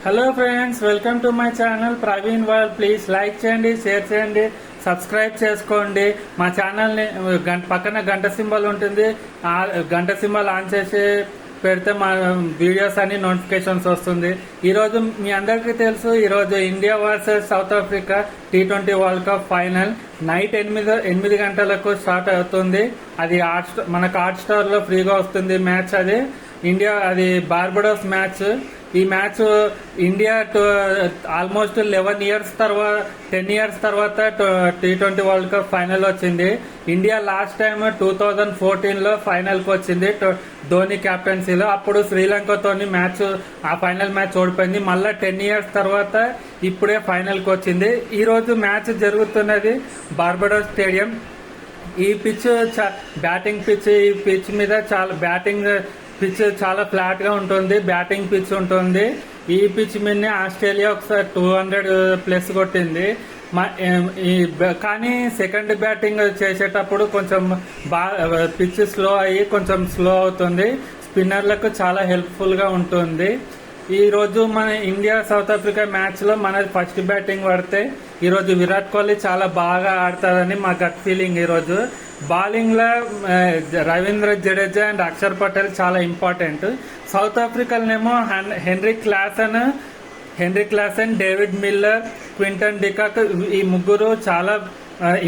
Hello friends, welcome to my channel Praveen world. Please like చేయండి, share చేయండి, subscribe చేసుకోండి. మా ఛానల్ని పక్కన గంట సింబల్ ఉంటుంది. ఆ గంట సింబల్ ఆన్ చేసి పెడితే మా వీడియోస్ అన్ని నోటిఫికేషన్స్ వస్తుంది. ఈరోజు మీ అందరికీ తెలుసు, ఈరోజు India versus south Africa T20 world cup final night 8 గంటలకు స్టార్ట్ అవుతుంది. అది మనకు హాట్ స్టార్ లో ఫ్రీగా వస్తుంది మ్యాచ్. అది బార్బడోస్ మ్యాచ్. ఈ మ్యాచ్ ఇండియా ఆల్మోస్ట్ 10 ఇయర్స్ తర్వాత T20 వరల్డ్ కప్ ఫైనల్ వచ్చింది. ఇండియా లాస్ట్ టైం 2014 ఫైనల్ కి వచ్చింది ధోని కెప్టెన్సీలో. అప్పుడు శ్రీలంకతోని ఆ ఫైనల్ మ్యాచ్ ఓడిపోయింది. మళ్ళా 10 ఇయర్స్ తర్వాత ఇప్పుడే ఫైనల్ కి వచ్చింది. ఈ రోజు మ్యాచ్ జరుగుతున్నది బార్బడోస్ స్టేడియం. ఈ పిచ్ బ్యాటింగ్ పిచ్. ఈ పిచ్ మీద పిచ్ చాలా ఫ్లాట్ గా ఉంటుంది. బ్యాటింగ్ పిచ్ ఉంటుంది. ఈ పిచ్ మీద ఆస్ట్రేలియా ఒకసారి 200+ కొట్టింది. కానీ సెకండ్ బ్యాటింగ్ చేసేటప్పుడు కొంచెం పిచ్ స్లో అయ్యి కొంచెం స్లో అవుతుంది. స్పిన్నర్లకు చాలా హెల్ప్ఫుల్ గా ఉంటుంది. ఈ రోజు మన ఇండియా సౌత్ ఆఫ్రికా మ్యాచ్ లో మనది ఫస్ట్ బ్యాటింగ్ పడితే ఈ రోజు విరాట్ కోహ్లీ చాలా బాగా ఆడతారని మా గట్ ఫీలింగ్. ఈ రోజు బౌలింగ్ లో రవీంద్ర జడేజా అండ్ అక్షర్ పటేల్ చాలా ఇంపార్టెంట్. సౌత్ ఆఫ్రికాలోనేమో Henry Klaasen, David Miller, Quinton de Kock, ఈ ముగ్గురు చాలా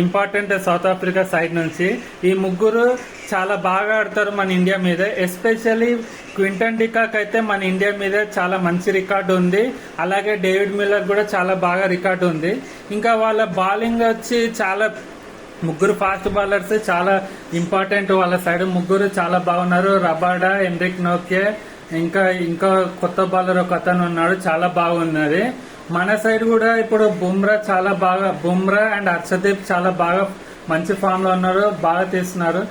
ఇంపార్టెంట్ సౌత్ ఆఫ్రికా సైడ్ నుంచి. ఈ ముగ్గురు చాలా బాగా ఆడతారు మన ఇండియా మీద. ఎస్పెషల్లీ క్వింటన్ డికాక్ అయితే మన ఇండియా మీద చాలా మంచి రికార్డు ఉంది. అలాగే డేవిడ్ మిల్లర్ కూడా చాలా బాగా రికార్డు ఉంది. ఇంకా వాళ్ళ బౌలింగ్ వచ్చి ముగ్గురు ఫాస్ట్ బౌలర్స్ చాలా ఇంపార్టెంట్ వాళ్ళ సైడ్. ముగ్గురు చాలా బాగున్నారు. రబాడా, హెన్రిక్ నోకే, ఇంకా కొత్త బౌలర్ ఒక అతను ఉన్నాడు, చాలా బాగున్నది. మన సైడ్ కూడా ఇప్పుడు బుమ్రా అండ్ హర్షదీప్ చాలా బాగా మంచి ఫామ్ లో ఉన్నారు, బాగా తీస్తున్నారు.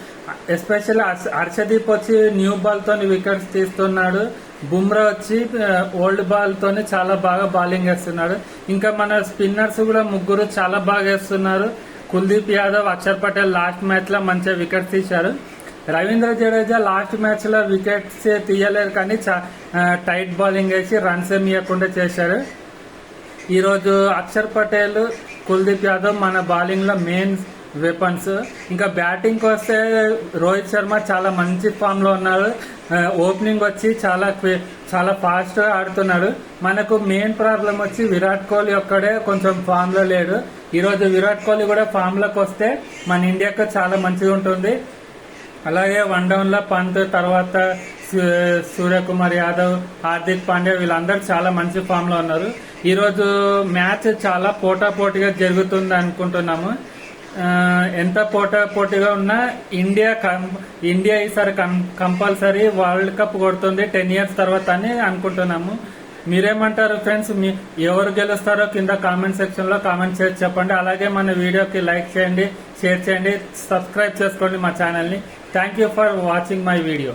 ఎస్పెషల్లీ హర్షదీప్ వచ్చి న్యూ బాల్ తోని వికెట్స్ తీస్తున్నాడు. బుమ్రా వచ్చి ఓల్డ్ బాల్ తోని చాలా బాగా బౌలింగ్ వేస్తున్నాడు. ఇంకా మన స్పిన్నర్స్ కూడా ముగ్గురు చాలా బాగా వేస్తున్నారు. కుల్దీప్ యాదవ్, అక్షర్ పటేల్ లాస్ట్ మ్యాచ్ లో మంచిగా వికెట్స్ తీశారు. రవీంద్ర జడేజా లాస్ట్ మ్యాచ్ లో వికెట్స్ తీయలేదు, కానీ టైట్ బౌలింగ్ వేసి రన్స్ ఏమి ఇవ్వకుండా చేశారు. ఈ రోజు అక్షర్ పటేల్, కుల్దీప్ యాదవ్ మన బౌలింగ్ లో మెయిన్ వెపన్స్. ఇంకా బ్యాటింగ్ కి వస్తే రోహిత్ శర్మ చాలా మంచి ఫామ్ లో ఉన్నారు. ఓపెనింగ్ వచ్చి చాలా ఫాస్ట్ గా ఆడుతున్నాడు. మనకు మెయిన్ ప్రాబ్లం వచ్చి విరాట్ కోహ్లీ ఒక్కడే కొంచెం ఫామ్ లో లేడు. ఈ రోజు విరాట్ కోహ్లీ కూడా ఫామ్ లోకి వస్తే మన ఇండియాకు చాలా మంచిగా ఉంటుంది. అలాగే వన్ డౌన్ లో పంత్, తర్వాత సూర్యకుమార్ యాదవ్, హార్దిక్ పాండ్యా వీళ్ళందరూ చాలా మంచి ఫామ్ లో ఉన్నారు. ఈ రోజు మ్యాచ్ చాలా పోటాపోటీగా జరుగుతుంది అనుకుంటున్నాము. ఎంత పోటాపోటీగా ఉన్నా ఇండియా ఈసారి కంపల్సరీ వరల్డ్ కప్ కొడుతుంది 10 ఇయర్స్ తర్వాత అని అనుకుంటున్నాము. మీరేమంటారు ఫ్రెండ్స్? ఎవరు గెలుస్తారో కింద కామెంట్ సెక్షన్ లో కామెంట్ చేసి చెప్పండి. అలాగే మన వీడియోకి లైక్ చేయండి, షేర్ చేయండి, సబ్స్క్రైబ్ చేసుకోండి మా ఛానల్ ని. Thank you for watching my video.